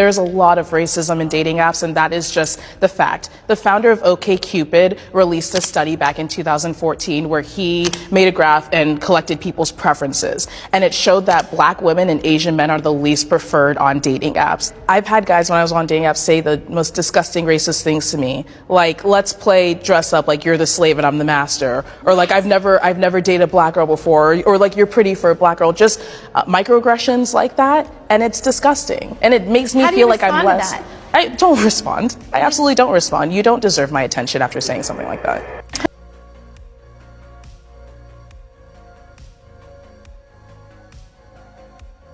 There's a lot of racism in dating apps, and that is just the fact. The founder of OkCupid released a study back in 2014 where he made a graph and collected people's preferences. And it showed that Black women and Asian men are the least preferred on dating apps. I've had guys when I was on dating apps say the most disgusting racist things to me. Like, let's play dress up like you're the slave and I'm the master. Or like, I've never dated a Black girl before. Or like, you're pretty for a Black girl. Just microaggressions like that. And it's disgusting. And it makes me feel like I'm less. I don't respond. I absolutely don't respond. You don't deserve my attention after saying something like that.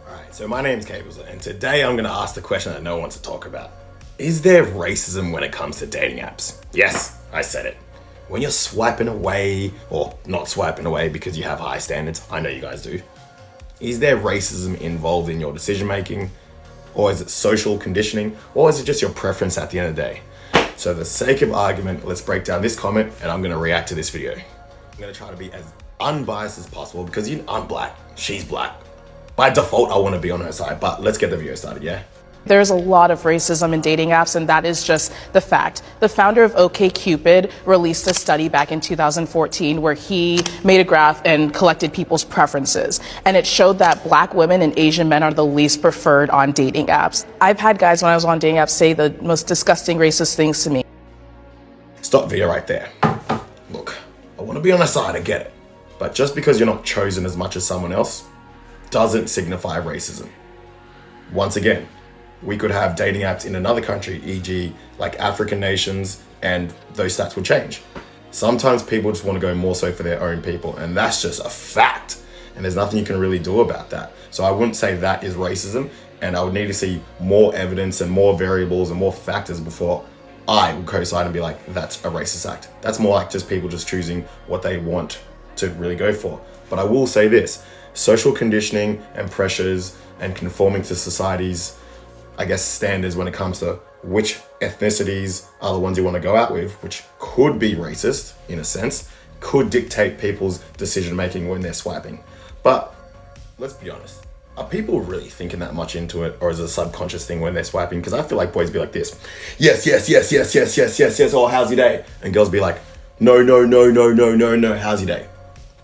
Alright, so my name's Cables, and today I'm going to ask the question that no one wants to talk about. Is there racism when it comes to dating apps? Yes, I said it. When you're swiping away, or not swiping away because you have high standards, I know you guys do. Is there racism involved in your decision making? Or is it social conditioning? Or is it just your preference at the end of the day? So for the sake of argument, let's break down this comment and I'm gonna react to this video. I'm gonna try to be as unbiased as possible because I'm Black, she's Black. By default, I wanna be on her side, but let's get the video started, yeah? There's a lot of racism in dating apps, and that is just the fact. The founder of OkCupid released a study back in 2014 where he made a graph and collected people's preferences. And it showed that Black women and Asian men are the least preferred on dating apps. I've had guys when I was on dating apps say the most disgusting racist things to me. Stop video right there. Look, I wanna be on her side, I get it. But just because you're not chosen as much as someone else doesn't signify racism. Once again, we could have dating apps in another country, e.g. like African nations, and those stats would change. Sometimes people just want to go more so for their own people, and that's just a fact. And there's nothing you can really do about that. So I wouldn't say that is racism, and I would need to see more evidence and more variables and more factors before I would co-sign and be like, that's a racist act. That's more like just people just choosing what they want to really go for. But I will say this, social conditioning and pressures and conforming to society's standards when it comes to which ethnicities are the ones you want to go out with, which could be racist in a sense, could dictate people's decision making when they're swiping. But let's be honest, are people really thinking that much into it, or is it a subconscious thing when they're swiping? Because I feel like boys be like this, yes, yes, yes, yes, yes, yes, yes, yes, oh, how's your day? And girls be like, no, no, no, no, no, no, no, how's your day?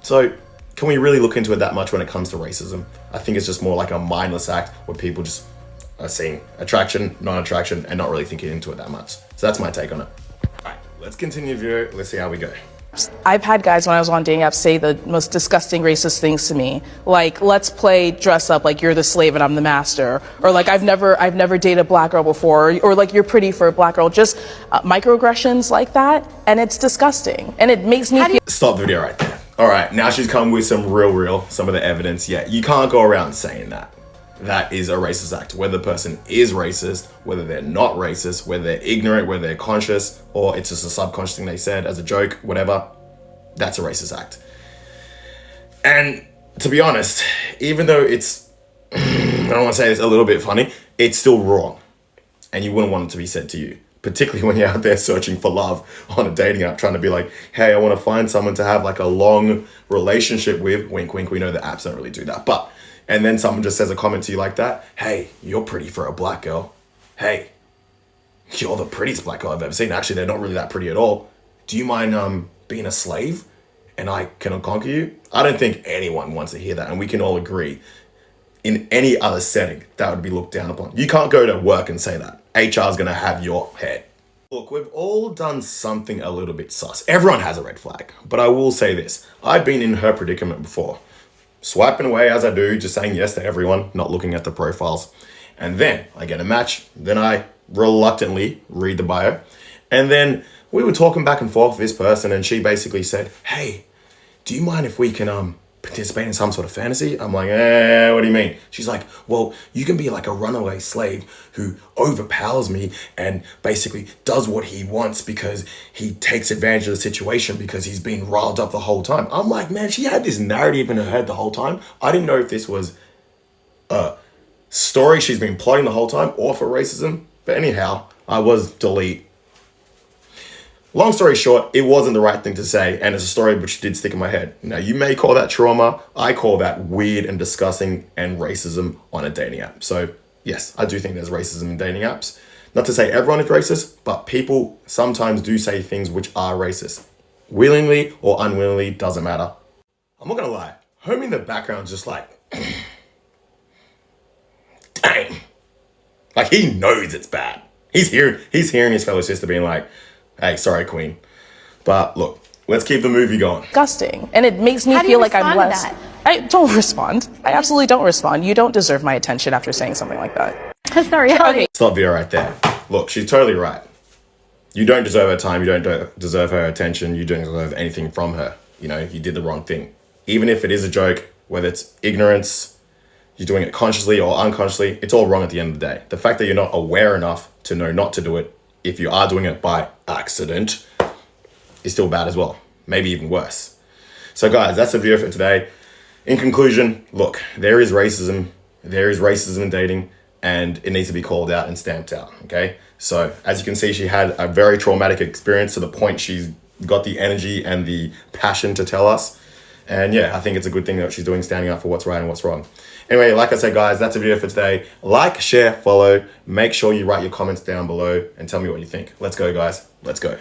So can we really look into it that much when it comes to racism? I think it's just more like a mindless act where people just are seeing attraction, non-attraction, and not really thinking into it that much. So that's my take on it. All right, let's continue the video. Let's see how we go. I've had guys when I was on dating apps say the most disgusting racist things to me. Like, let's play dress up like you're the slave and I'm the master. Or like, I've never dated a Black girl before. Or like, you're pretty for a Black girl. Just microaggressions like that. And it's disgusting. And it makes me feel— Stop the video right there. All right, now she's come with some some of the evidence. Yeah, you can't go around saying that. That is a racist act. Whether the person is racist, whether they're not racist, whether they're ignorant, whether they're conscious, or it's just a subconscious thing they said as a joke, whatever, that's a racist act. And to be honest, even though it's, I don't want to say it's a little bit funny, it's still wrong. And you wouldn't want it to be said to you, particularly when you're out there searching for love on a dating app, trying to be like, hey, I want to find someone to have like a long relationship with. Wink, wink, we know the apps don't really do that, but and then someone just says a comment to you like that. Hey, you're pretty for a Black girl. Hey, you're the prettiest Black girl I've ever seen. Actually, they're not really that pretty at all. Do you mind being a slave and I can conquer you? I don't think anyone wants to hear that. And we can all agree in any other setting that would be looked down upon. You can't go to work and say that. HR is going to have your head. Look, we've all done something a little bit sus. Everyone has a red flag. But I will say this. I've been in her predicament before. Swiping away as I do, just saying yes to everyone, not looking at the profiles. And then I get a match, then I reluctantly read the bio. And then we were talking back and forth with this person and she basically said, hey, do you mind if we can participate in some sort of fantasy? I'm like, what do you mean? She's like, well, you can be like a runaway slave who overpowers me and basically does what he wants because he takes advantage of the situation because he's been riled up the whole time. I'm like, man, she had this narrative in her head the whole time. I didn't know if this was a story she's been plotting the whole time or for racism. But anyhow, I was delete. Long story short, it wasn't the right thing to say, and it's a story which did stick in my head. Now, you may call that trauma. I call that weird and disgusting and racism on a dating app. So yes, I do think there's racism in dating apps. Not to say everyone is racist, but people sometimes do say things which are racist. Willingly or unwillingly, doesn't matter. I'm not gonna lie, homie in the background just like, dang. Like he knows it's bad. He's hearing his fellow sister being like, hey, sorry, queen. But look, let's keep the movie going. Disgusting. And it makes me feel like I'm less. I don't respond. I absolutely don't respond. You don't deserve my attention after saying something like that. That's the reality. Stop Vera right there. Look, she's totally right. You don't deserve her time. You don't deserve her attention. You don't deserve anything from her. You know, you did the wrong thing. Even if it is a joke, whether it's ignorance, you're doing it consciously or unconsciously, it's all wrong at the end of the day. The fact that you're not aware enough to know not to do it, if you are doing it by accident, is still bad as well. Maybe even worse. So guys, that's the video for today. In conclusion, look, there is racism in dating, and it needs to be called out and stamped out, okay? So as you can see, she had a very traumatic experience to the point she's got the energy and the passion to tell us. And yeah, I think it's a good thing that she's doing, standing up for what's right and what's wrong. Anyway, like I said, guys, that's the video for today. Like, share, follow. Make sure you write your comments down below and tell me what you think. Let's go, guys. Let's go.